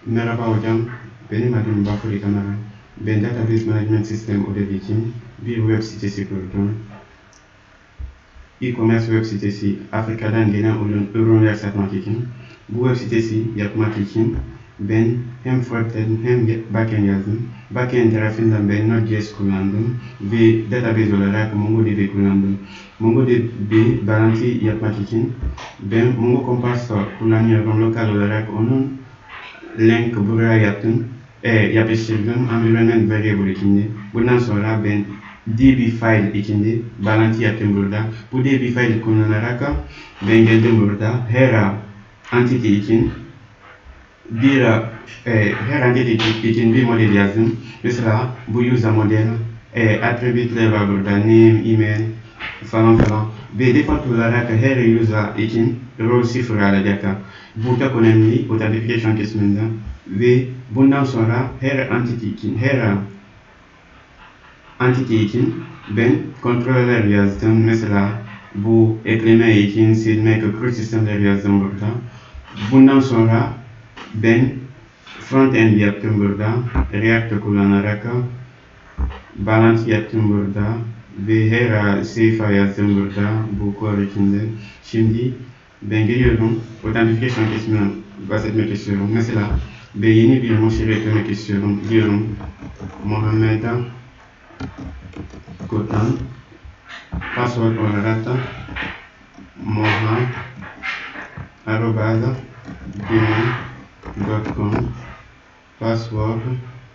Merhaba hocam, benim adım Bakuri Kamara. Ben Database Management System audit için bir web sitesi kurdum. E-commerce web sitesi Afrika'dan gelen ürünler satmak için. Bu web sitesi yapmak için ben hem frontend hem backend yazdım. Backend tarafından ben Node.js kullandım ve database olarak MongoDB kullandım. MongoDB bağlantı yapmak için ben Mongo Compressor kullanıyorum lokal olarak. Onun link buraya yapıştırdım environment variable içinde. Bundan sonra ben db file içinde bağlantı yaptım burada. Bu db file kullanarak ben geldim burada her entity için her entity için bir model yazdım. Mesela bu user model attribute'ler var burada, name, email falan falan. Ve default olarak her user için rol 0 alacak. Burada önemli authentication kısmında ve bundan sonra her entity için ben kontroller yazdım. Mesela bu ekleme için silmek, crew sistemler yazdım burada. Bundan sonra ben frontend yaptım burada. React kullanarak bağlantı yaptım burada ve her sayfa yazdım burada bu kod içinde. Şimdi ben geliyorum authentication kısmına bahsetmek istiyorum. Mesela ben yeni bir müşteri eklemek istiyorum. Diyorum Muhammed Kotan, password olarak da moha@gmail.com, password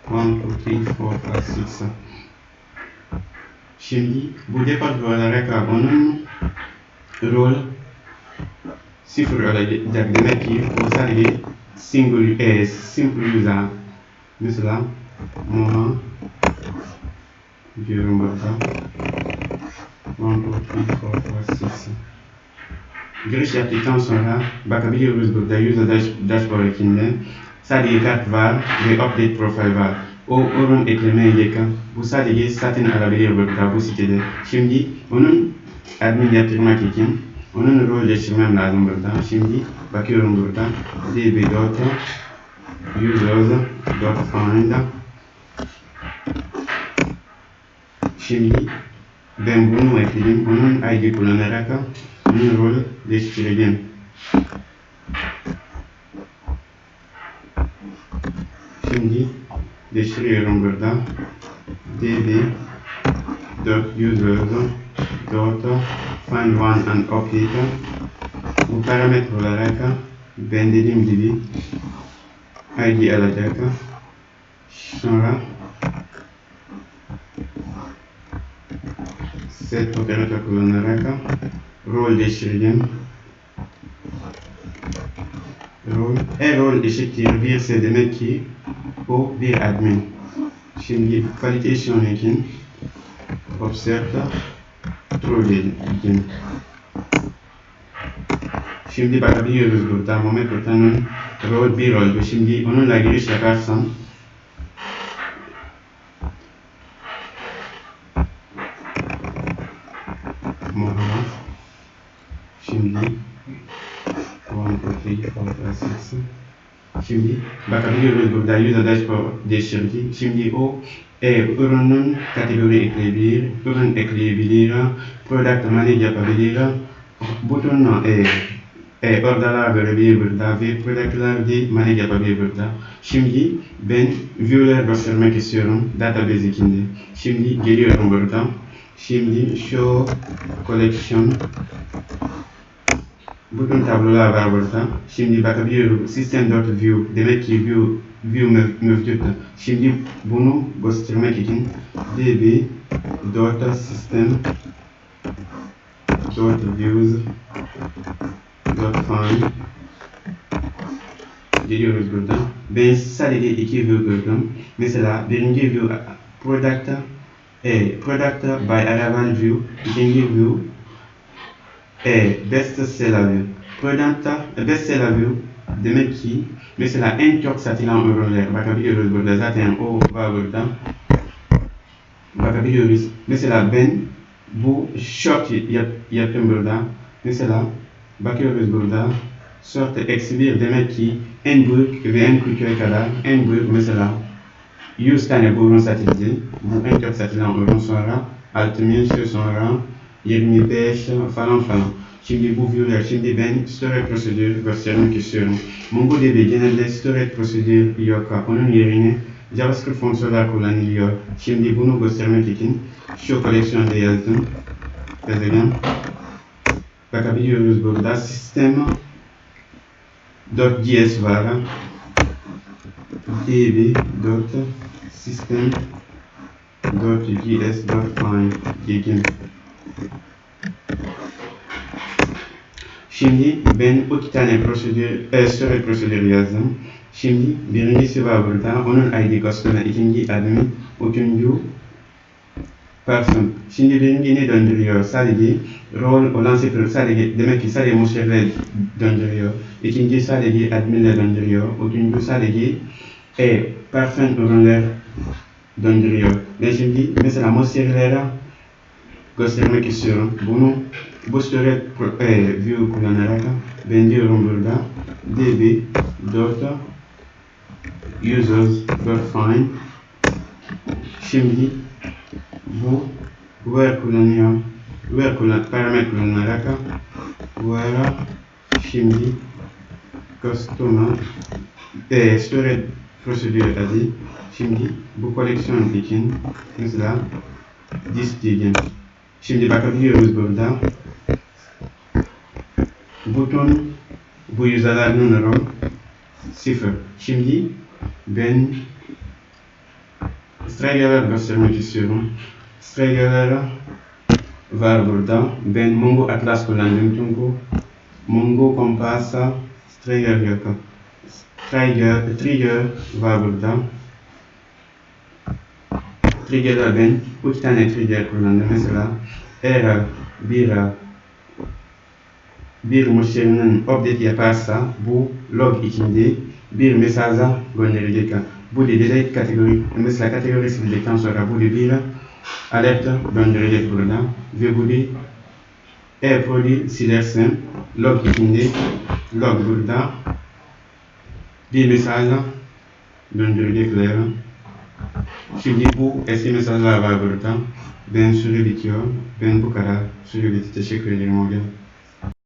1234566. Şimdi bu default olarak onun rol 0 olacak, demek ki o sadece simple user. Mesela moha diyorum burada 1234566. Giriş yaptıktan sonra bakabiliyoruz burada user dashboard içinde sadece kart var ve update profile var. O ürün eklemeyecek. Bu sadece satın alabilir burada bu sitede. Şimdi onun admin yaptırmak için onun rol değiştirmem lazım burada. Şimdi bakıyorum burada db.users.find. Şimdi ben bunu ekledim. Onun ID kullanarak onun rol değiştireceğim. Şimdi değiştiriyorum burada. db.users.find one and update. Bu parametre olarak ben dediğim gibi ID alacak. Sonra set operatör kullanarak rol değiştireceğim. Rol eşittir 1 ise demek ki o bir admin. Şimdi validation için observe true dedim. Şimdi bakabiliyoruz burada Muhammed Kotan'ın rol 1 oldu. Şimdi onunla giriş yaparsam Muhammed şimdi Şimdi bakabiliyoruz burada user dashboard değiştirdi. Şimdi o ürünün kategori ekleyebilir, product manage yapabilir, buton orderlar verebilir burada ve productlar de manage yapabilir burada. Şimdi ben view'ler göstermek istiyorum database içinde. Şimdi geliyorum burada. Şimdi show collection bütün tablolar var burada. Şimdi bakabiliyorum system.view demek ki view mevcut. Şimdi bunu göstermek için db.system.views.find geliyoruz burada. Ben sadece iki view gördüm. Mesela birinci view product by arrival view, ikinci view best seller view. Best seller view demek ki mesela en çok satılan ürünler bakabiliyoruz burada, zaten o var burada. Bakabiliyoruz. Mesela ben bu short yaptım burada. Mesela bakıyoruz burada. Sort -1 demek ki en büyük ve en küçüğe kadar en büyük mesela 100 tane ürün satıldı. Bu en çok satılan ürün sonra 6000 sonra 25 falan falan. Şimdi bu videoda şimdi ben storage prosedür göstermek istiyorum. MongoDB genelde storage prosedür yok. Onun yerine JavaScript fonksiyonlar kullanılıyor. Şimdi bunu göstermek için şu koleksiyonda yazdım. Yazacağım. Bakabiliyoruz burada system.js var. db.system.js.find diyeceğim. Şimdi ben 3 tane storage prosedür yazdım. Şimdi birincisi var burada. Onun ID customer, ikinci admin, üçüncü person. Şimdi birinci ne döndürüyor? Sadece rol olan sıfır, sadece demek ki sadece müşteriler döndürüyor. İkinci sadece adminler döndürüyor. Üçüncü sadece person ürünler döndürüyor. Ben şimdi mesela müşterilere göstermek istiyorum. Bunu bu storage view kullanarak ben diyorum burada db.users.find. Şimdi bu where kullanıyor. Parametre kullanarak where şimdi customer storage prosedür adı. Şimdi bu koleksiyon için mesela this diyeceğim. Şimdi bakabiliyoruz burada. Buton bu user'ların rol 0. Şimdi ben striker'lar göstermek istiyorum. Striker'lar var burada. Ben Mongo Atlas kullandım çünkü Mongo Compass'a striker yok. Trigger var burada. Trigger'lar ben 3 tane trigger kullandım. Mesela eğer bir müşterinin update yaparsa bu log içinde bir mesaja gönderecek. Bu delete kategori. Mesela kategori sildikten sonra bu bir alert gönderecek burada. Ve bu e-prodi silersen log içinde log burada bir mesaja gönderecekler. Şimdi bu eski mesajlar var burada. Ben süre bitiyor. Ben bu kadar süre bitti. Teşekkür ederim.